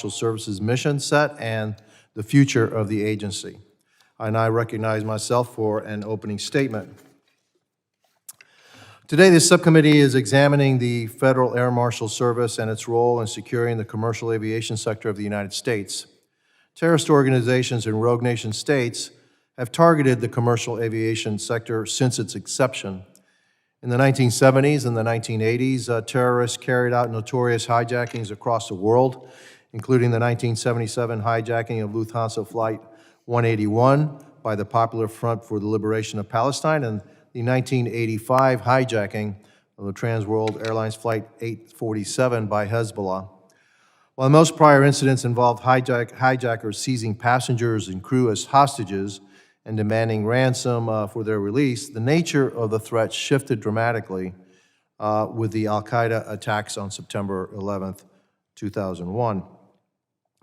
Marshal Service's mission set and the future of the agency. And I recognize myself for an opening statement. Today, this subcommittee is examining the Federal Air Marshal Service and its role in securing the commercial aviation sector of the United States. Terrorist organizations in rogue nation states have targeted the commercial aviation sector since its inception. In the 1970s and the 1980s, terrorists carried out notorious hijackings across the world, including the 1977 hijacking of Lufthansa Flight 181 by the Popular Front for the Liberation of Palestine and the 1985 hijacking of the Trans World Airlines Flight 847 by Hezbollah. While most prior incidents involved hijackers seizing passengers and crew as hostages and demanding ransom for their release, the nature of the threat shifted dramatically with the al-Qaeda attacks on September 11th, 2001.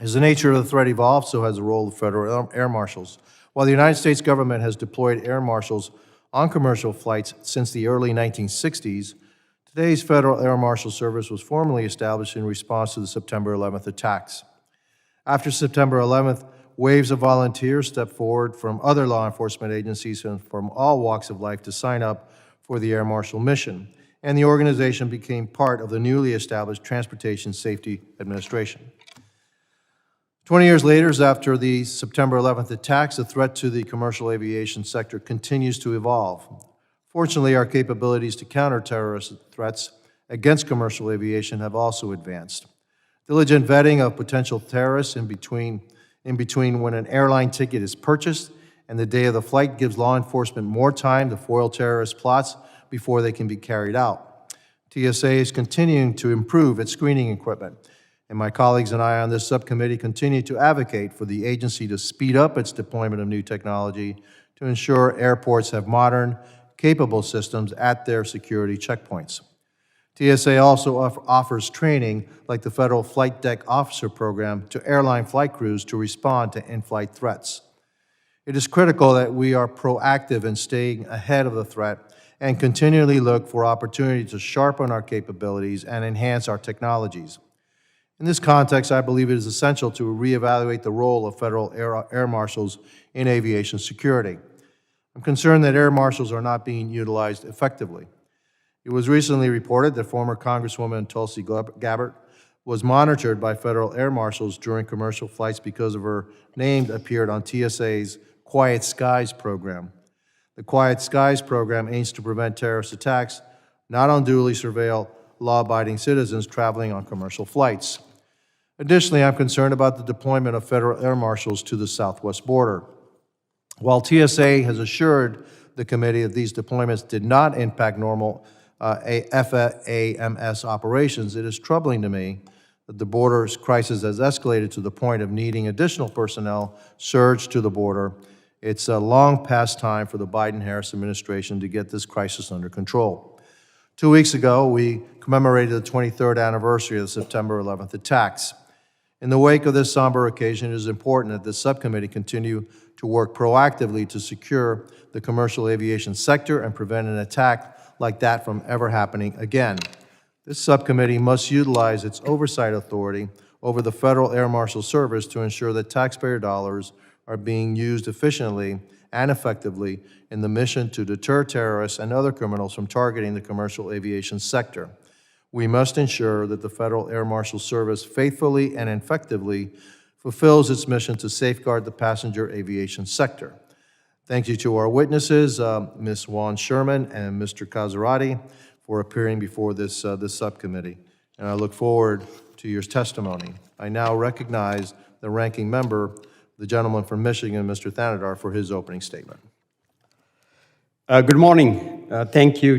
As the nature of the threat evolved, so has the role of federal air marshals. While the United States government has deployed air marshals on commercial flights since the early 1960s, today's Federal Air Marshal Service was formally established in response to the September 11th attacks. After September 11th, waves of volunteers stepped forward from other law enforcement agencies and from all walks of life to sign up for the Air Marshal mission, and the organization became part of the newly established Transportation Safety Administration. 20 years later, after the September 11th attacks, the threat to the commercial aviation sector continues to evolve. Fortunately, our capabilities to counter terrorist threats against commercial aviation have also advanced. Diligent vetting of potential terrorists in between when an airline ticket is purchased and the day of the flight gives law enforcement more time to foil terrorist plots before they can be carried out. TSA is continuing to improve its screening equipment, and my colleagues and I on this subcommittee continue to advocate for the agency to speed up its deployment of new technology to ensure airports have modern, capable systems at their security checkpoints. TSA also offers training like the Federal Flight Deck Officer Program to airline flight crews to respond to in-flight threats. It is critical that we are proactive in staying ahead of the threat and continually look for opportunities to sharpen our capabilities and enhance our technologies. In this context, I believe it is essential to reevaluate the role of federal air marshals in aviation security. I'm concerned that air marshals are not being utilized effectively. It was recently reported that former Congresswoman Tulsi Gabbard was monitored by federal air marshals during commercial flights because of her name appeared on TSA's Quiet Skies program. The Quiet Skies program aims to prevent terrorist attacks, not unduly surveil law-abiding citizens traveling on commercial flights. Additionally, I'm concerned about the deployment of federal air marshals to the southwest border. While TSA has assured the committee that these deployments did not impact normal FAMS operations, it is troubling to me that the border's crisis has escalated to the point of needing additional personnel surged to the border. It's a long past time for the Biden-Harris administration to get this crisis under control. 2 weeks ago, we commemorated the 23rd anniversary of the September 11th attacks. In the wake of this somber occasion, it is important that the subcommittee continue to work proactively to secure the commercial aviation sector and prevent an attack like that from ever happening again. This subcommittee must utilize its oversight authority over the Federal Air Marshal Service to ensure that taxpayer dollars are being used efficiently and effectively in the mission to deter terrorists and other criminals from targeting the commercial aviation sector. We must ensure that the Federal Air Marshal Service faithfully and effectively fulfills its mission to safeguard the passenger aviation sector. Thank you to our witnesses, Ms. Juan Sherman and Mr. Kazarati, for appearing before this subcommittee, and I look forward to your testimony. I now recognize the ranking member, the gentleman from Michigan, Mr. Thanadar, for his opening statement. Good morning. Thank you,